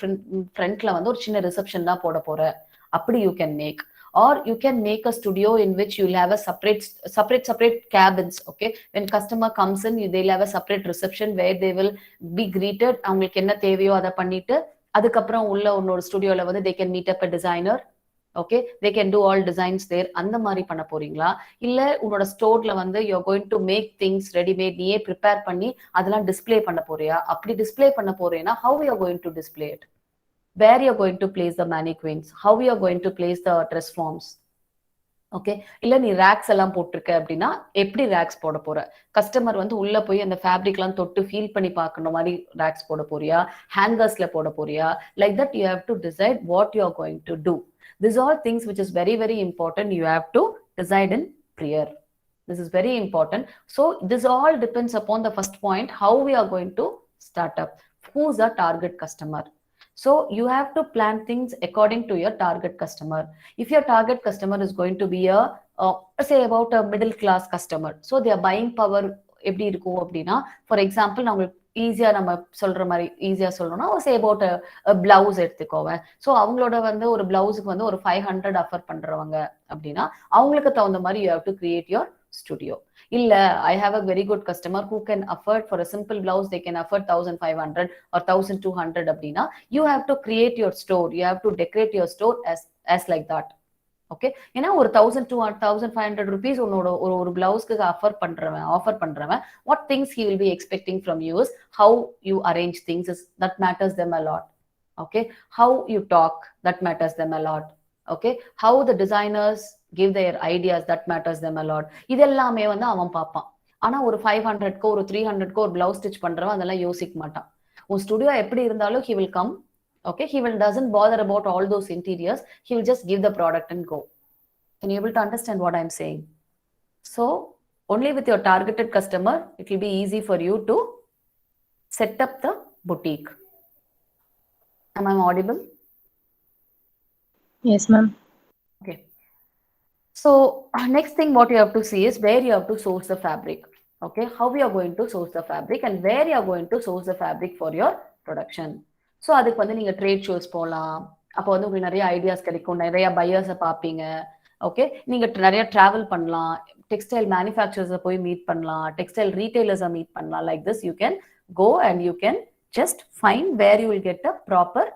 ஃப்ரண்ட்ல வந்து ஒரு சின்ன ரிசப்ஷன் தான் போட போற, அப்படி you can make. Or you can make a studio in which you'll have a separate cabins. Okay, when customer comes in, they'll have a separate reception where they will be greeted. அவங்களுக்கு என்ன தேவையோ அதை பண்ணிட்டு அதுக்கப்புறம் உள்ள உன்னோட ஸ்டுடியோல வந்து they can meet up a designer. Okay, they can do all designs there. அந்த மாதிரி பண்ண போறீங்களா, இல்ல உன்னோட ஸ்டோர்ல வந்து you're going to make things ready made, நீயே ப்ரிப்பேர் பண்ணி அதெல்லாம் டிஸ்ப்ளே பண்ண போறியா? அப்படி டிஸ்ப்ளே பண்ண போறேன்னா how we are going to display it, where you are going to place the mannequins, how we are going to place the dress forms. Okay, இல்ல நீ ரேக்ஸ் எல்லாம் போட்டிருக்க அப்படின்னா எப்படி ரேக்ஸ் போட போற? கஸ்டமர் வந்து உள்ள போய் அந்த ஃபேப்ரிக் எல்லாம் தொட்டு ஃபீல் பண்ணி பார்க்கணும் மாதிரி ரேக்ஸ் போட போறியா, ஹேங்கர்ஸ்ல போட போறியா? Like that you have to decide what you are going to do. These are things which is very very important. You have to decide in prayer. This is very important. So this all depends upon the first point, how we are going to start up, who's our target customer. So you have to plan things according to your target customer. If your target customer is going to be say about a middle class customer, so their buying power எப்படி இருக்கும் அப்படின்னா, for example நம்ம ஈஸியா நம்ம சொல்ற மாதிரி ஈஸியா சொல்லணும்னா சே அபவுட் பிளவுஸ் எடுத்துக்கோவேன். ஸோ அவங்களோட வந்து ஒரு பிளவுஸுக்கு வந்து ஒரு 500 ஆஃபர் பண்றவங்க அப்படின்னா அவங்களுக்கு தகுந்த மாதிரி you have to create your studio. இல்ல I have a very good customer who can afford for a simple blouse, they can afford 1,500 or 1,200 அப்படின்னா you have to create your store, you have to decorate your store as like that. Okay, ஏன்னா ஒரு 1,200-1,500 rupees உன்னோட ஒரு பிளவுஸ்க்கு offer பண்றவன் what things he will be expecting from you is how you arrange things, is that matters them a lot. Okay, how you talk, that matters them a lot. Okay, how the designers give their ideas, that matters them a lot. இதெல்லாமே வந்து அவன் பார்ப்பான். ஆனா ஒரு 500க்கோ ஒரு 300க்கோ ஒரு blouse stitch பண்றவன் அதெல்லாம் யோசிக்க மாட்டான். உன் ஸ்டுடியோ எப்படி இருந்தாலும் he will come. Okay, he doesn't bother about all those interiors. He will just give the product and go. Can you able to understand what I'm saying? So only with your targeted customer it will be easy for you to set up the boutique. Am I audible? Yes ma'am. Okay, So next thing what you have to see is where you have to source the fabric. Okay, how you are going to source the fabric and where you are going to source the fabric for your production. So அதுக்கு வந்து நீங்கள் trade shows போகலாம். அப்போ வந்து உங்களுக்கு நிறைய ideas கிடைக்கும், நிறைய பையர்ஸை பார்ப்பீங்க. ஓகே, நீங்கள் நிறைய ட்ராவல் பண்ணலாம், டெக்ஸ்டைல் மேனுஃபேக்சரர்ஸை போய் மீட் பண்ணலாம், டெக்ஸ்டைல் ரீட்டைலர்ஸை மீட் பண்ணலாம். Like this you can go and you can just find where you will get a proper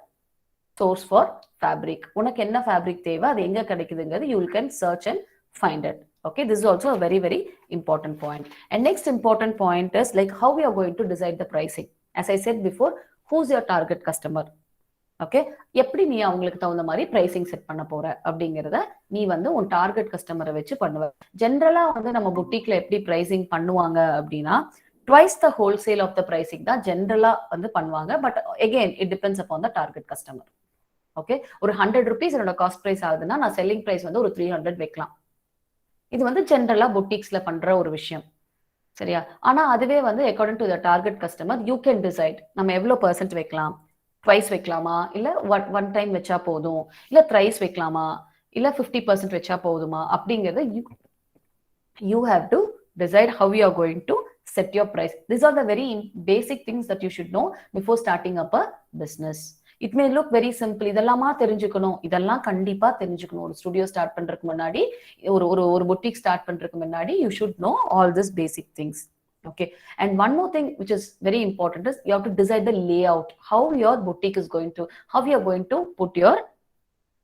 source for fabric. உனக்கு என்ன ஃபேப்ரிக் தேவை, அது எங்க கிடைக்குதுங்கிறது you can search and find it. Okay, this is also a very very important point. And next important point is like how we are going to decide the pricing. As I said before, who's your target customer? Okay, எப்படி நீ அவங்களுக்கு தகுந்த மாதிரி pricing set பண்ண போற அப்படிங்கிறத நீ வந்து உன் டார்கெட் கஸ்டமரை வச்சு பண்ணுவ. ஜென்ரலா வந்து நம்ம புட்டிக்ல எப்படி பிரைசிங் பண்ணுவாங்க அப்படின்னா twice the wholesale of the pricing தான் ஜென்ரலா வந்து பண்ணுவாங்க. But again it depends upon the target customer. Okay, ஒரு 100 rupees என்னோட காஸ்ட் பிரைஸ் ஆகுதுன்னா நான் செல்லிங் பிரைஸ் வந்து ஒரு 300 வைக்கலாம். இது வந்து ஜென்ரலா புட்டிக்ஸ்ல பண்ற ஒரு விஷயம், சரியா? ஆனா அதுவே வந்து according to the target customer you can decide நம்ம எவ்வளோ % வைக்கலாம். ட்வைஸ் வைக்கலாமா, இல்ல ஒன் டைம் வச்சா போதும், இல்ல த்ரைஸ் வைக்கலாமா, இல்ல 50% வச்சா போதுமா அப்படிங்கறத you have to decide how you are going to set your price. These are the very basic things that you should know before starting up a business. It may look very simple. இதெல்லாமா தெரிஞ்சுக்கணும், இதெல்லாம் கண்டிப்பா தெரிஞ்சுக்கணும். ஒரு studio start பண்றதுக்கு முன்னாடி, ஒரு boutique start பண்றதுக்கு முன்னாடி you should know all these basic things. Okay, and one more thing which is very important is you have to decide the layout, how your boutique is going to, how you are going to put your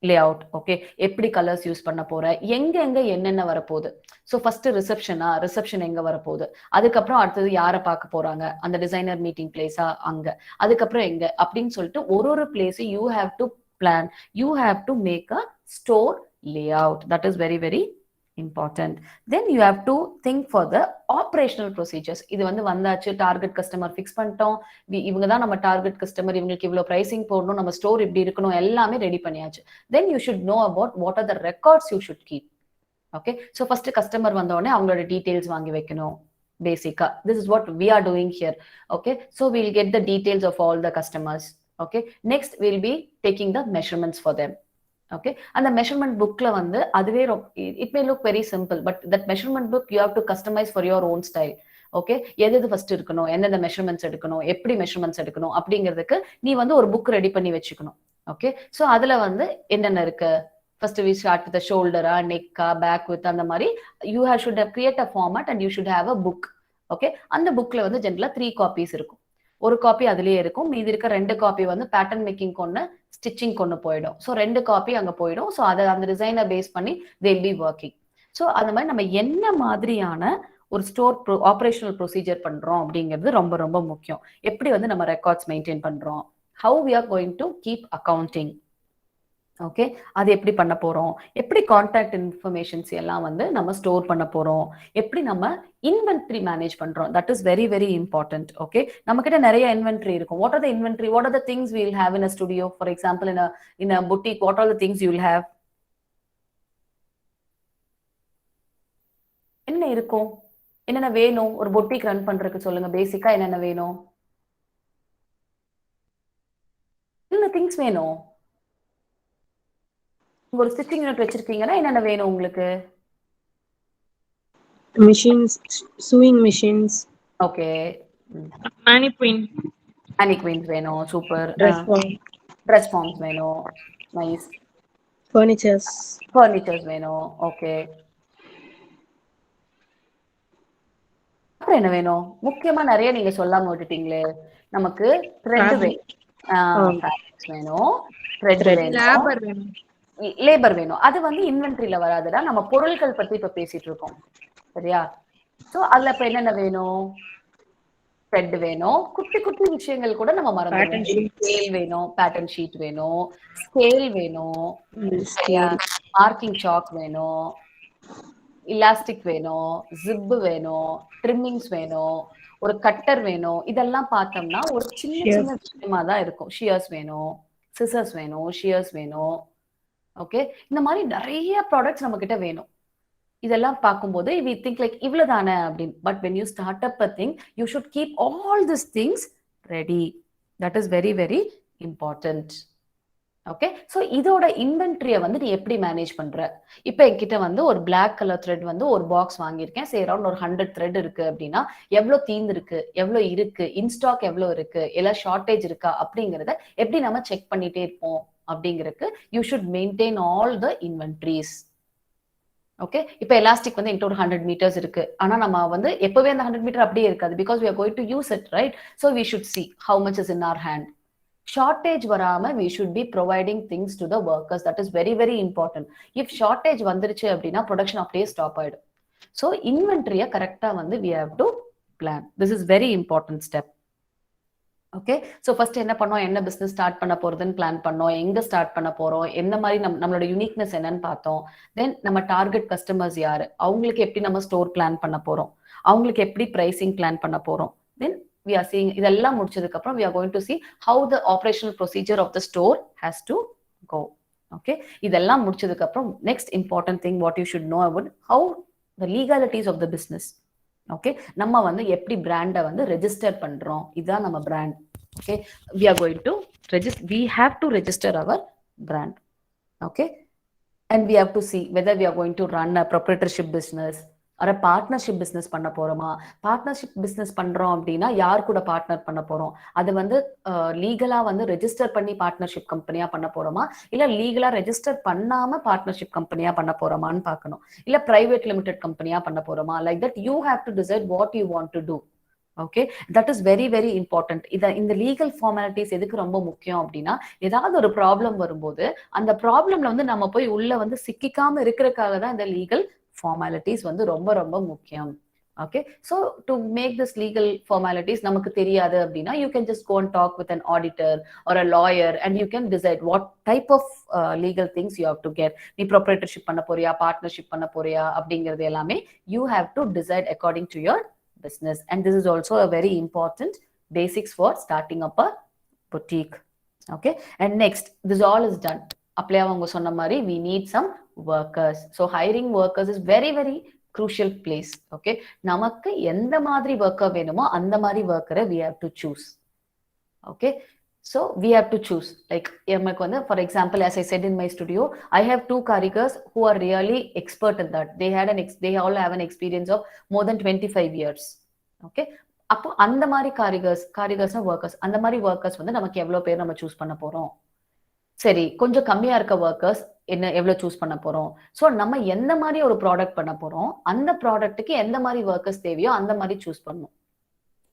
layout. Okay, எப்படி colours use பண்ண போற, எங்க என்னென்ன வரப்போகுது. So first reception எங்க வரப்போகுது, அதுக்கப்புறம் அடுத்தது யாரை பார்க்க போறாங்க, அந்த டிசைனர் மீட்டிங் பிளேஸா அங்க, அதுக்கப்புறம் எங்க அப்படின்னு சொல்லிட்டு ஒரு பிளேஸை you have to plan. You have to make a store layout. That is very very important. Then you have to think for the operational procedures. இது வந்து வந்தாச்சு, டார்கெட் கஸ்டமர் ஃபிக்ஸ் பண்ணிட்டோம், இவங்க தான் நம்ம டார்கெட் கஸ்டமர், இவங்களுக்கு இவ்வளவு பிரைசிங் போடணும், நம்ம ஸ்டோர் இப்படி இருக்கணும், எல்லாமே ரெடி பண்ணியாச்சு. Then you should know about what are the records you should keep. Okay, so first customer வந்த உடனே அவங்களோட டீடைல்ஸ் வாங்கி வைக்கணும். பேசிக்கா this is what we are doing here. Okay, so we'll get the details of all the customers. Okay, next we'll be taking the measurements for them. Okay, and the measurement bookல வந்து அதுவே it may look very simple, but that measurement book you have to customize for your own style. Okay, எது first இருக்கணும், எந்தெந்த measurements எடுக்கணும், எப்படி measurements எடுக்கணும் அப்படிங்கிறதுக்கு நீ வந்து ஒரு புக் ரெடி பண்ணி வச்சுக்கணும். ஓகே, ஸோ அதுல வந்து என்னென்ன இருக்கு, first we start with the shoulder, neck, back width, அந்த மாதிரி you should have create a format and you should have a book. Okay, அந்த புக்ல வந்து ஜென்ரலா 3 copies இருக்கும். ஒரு காப்பி அதுலயே இருக்கும், மீதி இருக்க 2 காப்பி வந்து பேட்டர்ன் மேக்கிங் கொண்டு ஸ்டிச்சிங் கொண்டு போயிடும். ஸோ 2 காப்பி அங்க போயிடும். ஸோ அதை அந்த டிசைனை பேஸ் பண்ணி they'll be working. ஸோ அந்த மாதிரி நம்ம என்ன மாதிரியான ஒரு ஸ்டோர் ஆப்ரேஷனல் ப்ரொசீஜர் பண்றோம் அப்படிங்கிறது ரொம்ப ரொம்ப முக்கியம். எப்படி வந்து நம்ம ரெக்கார்ட்ஸ் மெயின்டைன் பண்றோம், how we are going to keep accounting. Okay, அது எப்படி பண்ண போறோம், எப்படி கான்டாக்ட் இன்ஃபர்மேஷன்ஸ் எல்லாம் வந்து நம்ம ஸ்டோர் பண்ண போறோம், எப்படி நம்ம இன்வென்ட்ரி மேனேஜ் பண்றோம். That is very very important. Okay, நம்ம கிட்ட நிறைய இன்வென்ட்ரி இருக்கும். What are the inventory, what are the things we will have in a studio, for example in a boutique, what are the things you will have? என்ன இருக்கும், என்னென்ன வேணும் ஒரு boutique run பண்றதுக்கு சொல்லுங்க. பேசிக்கா என்னென்ன வேணும், என்ன திங்ஸ் வேணும். ஒரு ஸ்டிச்சிங் யூனிட் வச்சிருக்கீங்கன்னா என்னென்ன வேணும் உங்களுக்கு? machines, sewing machines, ஓகே, mannequin, மேனிக்வின்ஸ் வேணும். Super. dress form, dress forms வேணும். நைஸ். furnitures, ஃபர்னிச்சர்ஸ் வேணும். ஓகே, அப்புறம் என்ன வேணும்? முக்கியமா நிறைய நீங்க சொல்லாம விட்டுட்டீங்களே. நமக்கு த்ரெட் வேணும், ஃபேப்ரிக்ஸ் வேணும், த்ரெட் வேணும், லேபர் வேணும். லேபர் வேணும். அது வந்து இன்வென்ட்ரியில வராதுடா, நம்ம பொருட்கள் பத்தி இப்ப பேசிட்டு இருக்கோம், சரியா? சோ அதுல இப்ப என்னென்ன வேணும், த்ரெட் வேணும், குட்டி குட்டி விஷயங்கள் கூட நம்ம மறந்துடுவோம். ஸ்கேல் வேணும், பேட்டர்ன் ஷீட் வேணும், ஸ்கேல் வேணும், சரியா? மார்க்கிங் சாக் வேணும், இலாஸ்டிக் வேணும், ஜிப் வேணும், ட்ரிம்மிங்ஸ் வேணும், ஒரு கட்டர் வேணும். இதெல்லாம் பார்த்தோம்னா ஒரு சின்ன சின்ன விஷயமா தான் இருக்கும். ஷியர்ஸ் வேணும், சிசர்ஸ் வேணும், ஷியர்ஸ் வேணும். ஓகே, இந்த மாதிரி நிறைய ப்ராடக்ட்ஸ் நம்ம கிட்ட வேணும். இதெல்லாம் பார்க்கும்போது we think like இவ்வளவுதானே அப்படின்னு. But when you start up a thing, you should keep all these things ready. That is very very important. Okay, so இதோட இன்வென்ட்ரியை வந்து நீ எப்படி மேனேஜ் பண்ற? இப்போ என்கிட்ட வந்து ஒரு பிளாக் கலர் த்ரெட் வந்து ஒரு பாக்ஸ் வாங்கியிருக்கேன், சரி அரௌண்ட் ஒரு 100 த்ரெட் இருக்கு அப்படின்னா எவ்வளோ தீர்ந்துருக்கு, எவ்வளோ இருக்கு, இன்ஸ்டாக் எவ்வளோ இருக்கு, எல்லாம் ஷார்டேஜ் இருக்கா அப்படிங்கிறத எப்படி நம்ம செக் பண்ணிட்டே இருப்போம் அப்படிங்கிறதுக்கு you should maintain all the inventories. Okay, இப்போ எலாஸ்டிக் வந்து என்கிட்ட ஒரு 100 மீட்டர்ஸ் இருக்கு, ஆனா நம்ம வந்து எப்பவே அந்த 100 மீட்டர் அப்படியே இருக்காது, because we are going to use it, right? So we should see how much is in our hand. Shortage வராம we should be providing things to the workers. That is very very important. If shortage வந்துருச்சு அப்படின்னா production அப்படியே stop ஆயிடும். So இன்வென்ட்ரியை கரெக்டா வந்து we have to plan. This is very important step. Okay, so first என்ன பண்ணோம், என்ன பிஸ்னஸ் ஸ்டார்ட் பண்ண போறதுன்னு பிளான் பண்ணோம், எங்க ஸ்டார்ட் பண்ண போறோம், என்ன மாதிரி நம்மளோட யூனிக்னஸ் என்னன்னு பார்த்தோம். தென் நம்ம டார்கெட் கஸ்டமர்ஸ் யாரு, அவங்களுக்கு எப்படி நம்ம ஸ்டோர் பிளான் பண்ண போறோம், அவங்களுக்கு எப்படி பிரைசிங் பிளான் பண்ண போறோம். தென் we are seeing இதெல்லாம் முடிச்சதுக்கு அப்புறம் we are going to see how the operational procedure of the store has to go. Okay, இதெல்லாம் முடிச்சதுக்கு அப்புறம் next important thing what you should know about how the legalities of the business. Okay, நம்ம வந்து எப்படி பிராண்டை வந்து register பண்றோம், இதுதான் நம்ம brand. Okay, we are going to register, we have to register our brand. Okay, and we have to see whether we are going to run a proprietorship business or a partnership business பண்ண போறோமா. Partnership business பண்றோம் அப்படின்னா யார் கூட partner பண்ண போறோம், அது வந்து லீகலா வந்து ரெஜிஸ்டர் பண்ணி பார்ட்னர்ஷிப் கம்பெனியா பண்ண போறோமா, இல்ல லீகலா ரெஜிஸ்டர் பண்ணாம பார்ட்னர்ஷிப் கம்பெனியா பண்ண போறோமான்னு பார்க்கணும், இல்ல பிரைவேட் லிமிடெட் கம்பெனியா பண்ண போறோமா. Like that you have to decide what you want to do. Okay, that is very very important. இந்த லீகல் ஃபார்மாலிட்டிஸ் எதுக்கு ரொம்ப முக்கியம் அப்படின்னா, ஏதாவது ஒரு ப்ராப்ளம் வரும்போது அந்த ப்ராப்ளம்ல வந்து நம்ம போய் உள்ள வந்து சிக்கிக்காம இருக்கிறதுக்காக தான் இந்த லீகல் formalities வந்து ரொம்ப ரொம்ப முக்கியம். Okay, so to make this legal formalities நமக்கு தெரியாது அப்படின்னா you can just go and talk with an auditor or a lawyer and you can decide what type of legal things you have to get. நீ proprietorship பண்ண போறியா, partnership பண்ண போறியா அப்படிங்கிறது எல்லாமே you have to decide according to your business. And this is also a very important basics for starting up a boutique. Okay, and next this all is done. அப்படியே அவங்க சொன்ன மாதிரி we need some workers. So hiring workers is very very crucial place. Okay, நமக்கு எந்த மாதிரி worker வேணுமோ அந்த மாதிரி worker we have to choose. Okay, so we have to choose. Like எனக்கு வந்து for example as I said in my studio, I have 2 karigars who are really expert in that. They all have an experience of more than 25 years. Okay, அப்போ அந்த மாதிரி காரிகர்ஸ்னா workers, அந்த மாதிரி workers வந்து நமக்கு எவ்வளவு பேர் நம்ம சூஸ் பண்ண போறோம். சரி, கொஞ்சம் கம்மியா இருக்க ஒர்க்கர்ஸ் என்ன எவ்வளவு சூஸ் பண்ண போறோம். ஸோ நம்ம எந்த மாதிரி ஒரு ப்ராடக்ட் பண்ண போறோம், அந்த ப்ராடக்ட்டுக்கு எந்த மாதிரி ஒர்க்கர்ஸ் தேவையோ அந்த மாதிரி சூஸ் பண்ணணும்.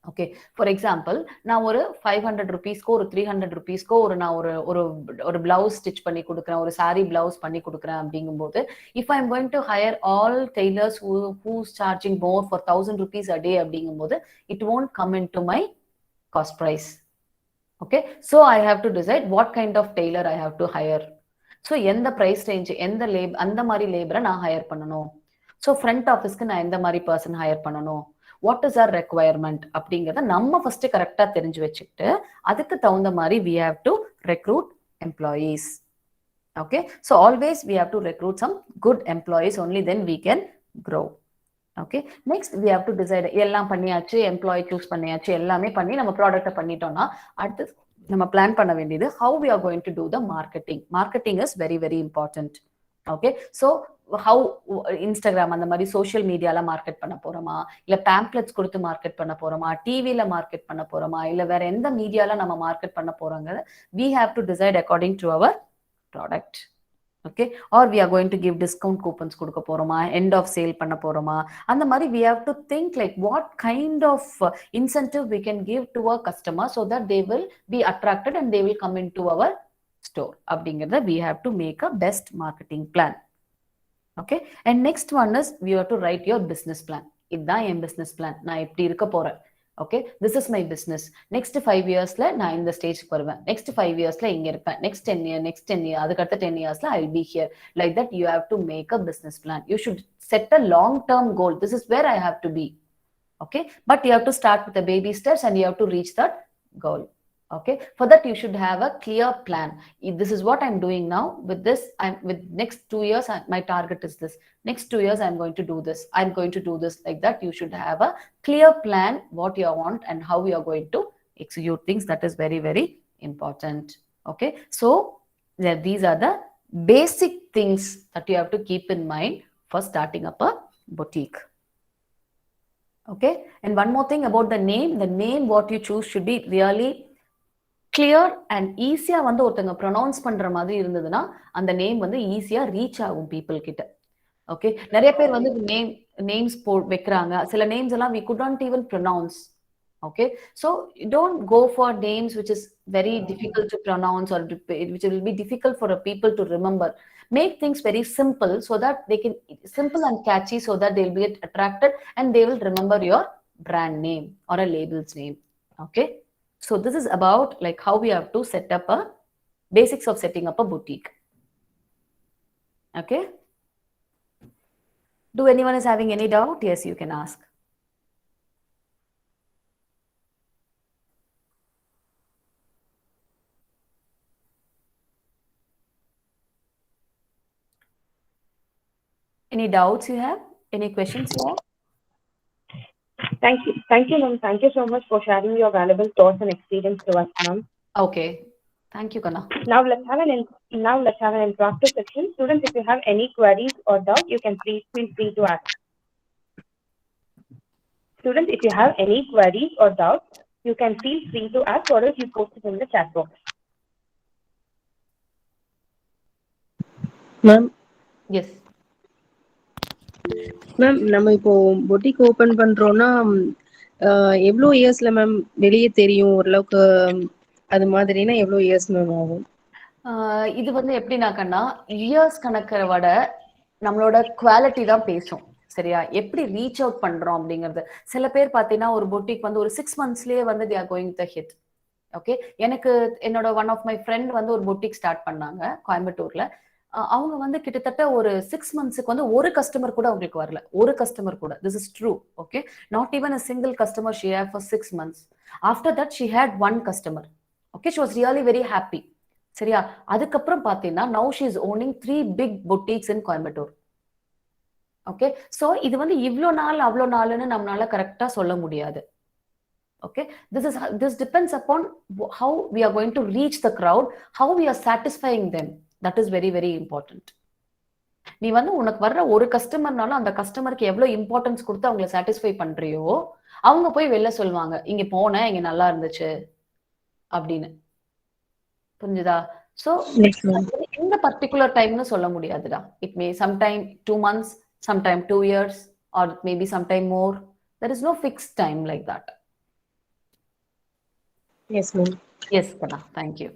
ஓகே, ஃபார் எக்ஸாம்பிள் நான் ஒரு 500 ருபீஸ்க்கோ ஒரு 300 ருபீஸ்க்கோ நான் ஒரு பிளவுஸ் ஸ்டிச் பண்ணி கொடுக்குறேன், ஒரு சாரி பிளவுஸ் பண்ணி கொடுக்குறேன் அப்படிங்கும்போது if I am going to hire all tailors who's charging more for 1000 rupees a day அப்படிங்கும்போது it won't come into my cost price. Okay, so I have to decide what kind of tailor I have to hire. So எந்த price range, எந்த அந்த மாதிரி லேபரை நான் higher பண்ணணும். So front ஆஃபீஸ்க்கு நான் எந்த மாதிரி பர்சன் ஹையர் பண்ணணும், வாட் இஸ் ஆர் ரெக்வயர்மெண்ட் அப்படிங்கிறத நம்ம ஃபர்ஸ்ட் கரெக்டாக தெரிஞ்சு வச்சுக்கிட்டு அதுக்கு தகுந்த மாதிரி we have to recruit employees. Okay, so always we have to recruit some good employees, only then we can grow. Okay, next we have to decide. எல்லாம் பண்ணியாச்சு, எம்ப்ளாயி சூஸ் பண்ணியாச்சு, எல்லாமே பண்ணி நம்ம ப்ராடக்ட்டை பண்ணிட்டோம்னா அடுத்து நம்ம பிளான் பண்ண வேண்டியது how we are going to do the marketing. Marketing is very very important. Okay, so how Instagram அந்த மாதிரி சோஷியல் மீடியால மார்க்கெட் பண்ண போறோமா, இல்ல பேம்ப்ளெட்ஸ் கொடுத்து மார்க்கெட் பண்ண போறோமா, டிவில மார்க்கெட் பண்ண போறோமா, இல்ல வேற எந்த மீடியால நம்ம மார்க்கெட் பண்ண போறோங்க we have to decide according to our product. Okay, or we are going to give discount coupons கொடுக்க போறோமா, end of sale பண்ண போறோமா, அந்த மாதிரி we have to think like what kind of incentive we can give to our customer so that they will be attracted and they will come into our store. அப்படிங்கறத we have to make a best marketing plan. Okay, and next one is we have to write your business plan. இதுதான் என் business plan, நான் எப்படி இருக்க போறேன். Okay, this is my business. Next 5 yearsல நான் இந்த ஸ்டேஜ்க்கு வருவேன், next 5 yearsல இங்க இருப்பேன், next 10 year அதுக்கு அடுத்த 10 yearsல I will be here. Like that you have to make a business plan. You should set a long term goal. This is where I have to be. Okay, but you have to start with the baby steps and you have to reach that goal. Okay, for that you should have a clear plan. This is what I'm doing now. With this, with next 2 years my target is this, next 2 years I'm going to do this, I'm going to do this. Like that you should have a clear plan what you want and how you are going to execute things. That is very very important. Okay, so These are the basic things that you have to keep in mind for starting up a boutique. Okay, and one more thing about the name what you choose should be really clear and ஈஸியா வந்து ஒருத்தங்க pronounce பண்ற மாதிரி இருந்ததுன்னா அந்த name வந்து ஈஸியா reach ஆகும் பீப்புள் கிட்ட. ஓகே, நிறைய பேர் வந்து நேம்ஸ் வைக்கிறாங்க, சில நேம்ஸ் எல்லாம் we could not even pronounce. Okay, so don't go for names which is very difficult to pronounce or which will be difficult for a people to remember. Make things very simple so that they can simple and catchy so that they'll get attracted and they will remember your brand name or a label's name. Okay, so this is about like how we have to set up a basics of setting up a boutique. Okay, do anyone is having any doubt? Yes, you can ask. Any doubts you have? Any questions you have? Thank you, ma'am. Thank you so much for sharing your valuable thoughts and experience to us, ma'am. Okay, thank you, Kana. Now let's have an interactive section. Students, if you have any queries or doubt, you can feel free to ask. Students, if you have any queries or doubts, you can feel free to ask, or else you post it in the chat box. Ma'am Yes. Ma'am நம்ம இப்போ boutique open பண்றோம்னா எவ்வளோ இயர்ஸ்ல ma'am வெளியே தெரியும் ஓரளவுக்கு, அது மாதிரினா எவ்வளோ இயர்ஸ் மேம் ஆகும்? இது வந்து எப்படின்னாக்கன்னா இயர்ஸ் கணக்கை விட நம்மளோட குவாலிட்டி தான் பேசும். சரியா, எப்படி ரீச் அவுட் பண்றோம் அப்படிங்கிறது. சில பேர் பார்த்தீங்கன்னா ஒரு பொட்டிக் வந்து ஒரு 6 monthsலயே வந்து they are going to hit. Okay, எனக்கு என்னோட ஒன் ஆஃப் மை ஃப்ரெண்ட் வந்து ஒரு பொட்டிக் ஸ்டார்ட் பண்ணாங்க கோயம்புத்தூர்ல. அவங்க வந்து கிட்டத்தட்ட ஒரு 6 monthsக்கு வந்து ஒரு கஸ்டமர் கூட அவங்களுக்கு வரல, ஒரு கஸ்டமர் கூட. This is true. Okay, not even a single customer she had for 6 months. After that she had one customer. Okay, she was really very happy. சரியா, அதுக்கப்புறம் பார்த்தீங்கன்னா now she is owning 3 big boutiques in Coimbatore. Okay, so இது வந்து இவ்வளோ நாள் அவ்வளோ நாள்னு நம்மளால கரெக்டா சொல்ல முடியாது. Okay, this depends upon how we are going to reach the crowd, how we are satisfying them. That is very very important. நீ வந்து உனக்கு வர்ற ஒரு கஸ்டமர்னால அந்த கஸ்டமருக்கு எவ்வளவு இம்பார்ட்டன்ஸ் கொடுத்து அவங்களை சாட்டிஸ்ஃபை பண்றியோ அவங்க போய் வெளில சொல்லுவாங்க, இங்க போனேன் இங்க நல்லா இருந்துச்சு அப்படின்னு. புரிஞ்சுதா? ஸோ இந்த பர்டிகுலர் டைம்னு சொல்ல முடியாதுடா. It may sometime 2 months, sometime 2 years, or maybe sometime more. There is no fixed time like that. Yes ma'am. Yes, Kana. Thank you.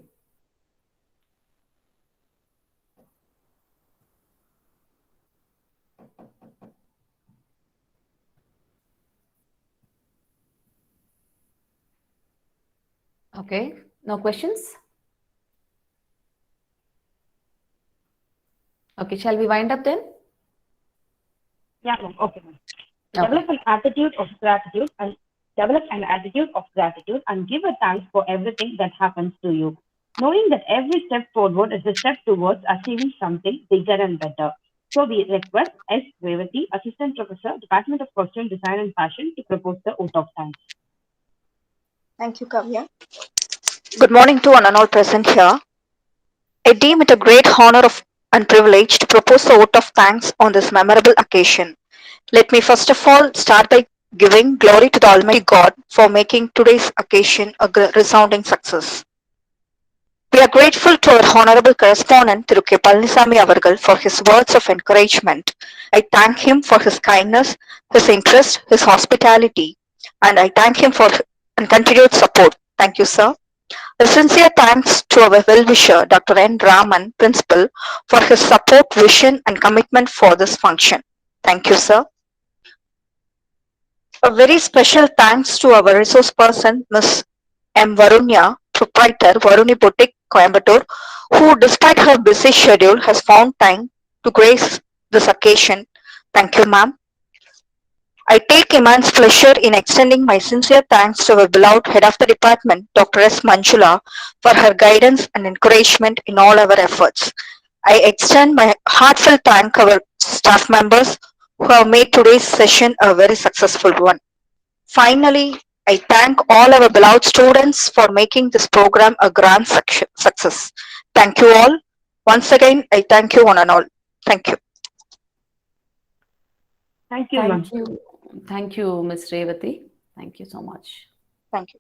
Okay, no questions? Okay, shall we wind up then? Yeah, ma'am. Okay, ma'am. Develop an attitude of gratitude and give a thanks for everything that happens to you, knowing that every step forward is a step towards achieving something bigger and better. So we request S. Revati, Assistant Professor, Department of Costume Design and Fashion, to propose the vote of thanks. Thank you, Kavya. Good morning to one and all present here. I deem it a great honor and privilege to propose the vote of thanks on this memorable occasion. Let me first of all start by giving glory to the Almighty God for making today's occasion a resounding success. We are grateful to our honorable correspondent Thiru K. Palanisamy avargal for his words of encouragement. I thank him for his kindness, his interest, his hospitality, and I thank him for his continued support. Thank you, sir. A sincere thanks to our well-wisher, Dr. N. Raman, Principal, for his support, vision, and commitment for this function. Thank you, sir. A very special thanks to our resource person, Ms. M. Varunya, proprietor, Varuni Boutique, Coimbatore, who, despite her busy schedule, has found time to grace this occasion. Thank you, ma'am. I take immense pleasure in extending my sincere thanks to our beloved head of the department, Dr. S. Manjula, for her guidance and encouragement in all our efforts. I extend my heartfelt thanks to our staff members who have made today's session a very successful one. Finally, I thank all our beloved students for making this program a grand success. Thank you all. Once again, I thank you one and all. Thank you. Thank you, ma'am. Thank you, Ms. Revati. Thank you so much. Thank you.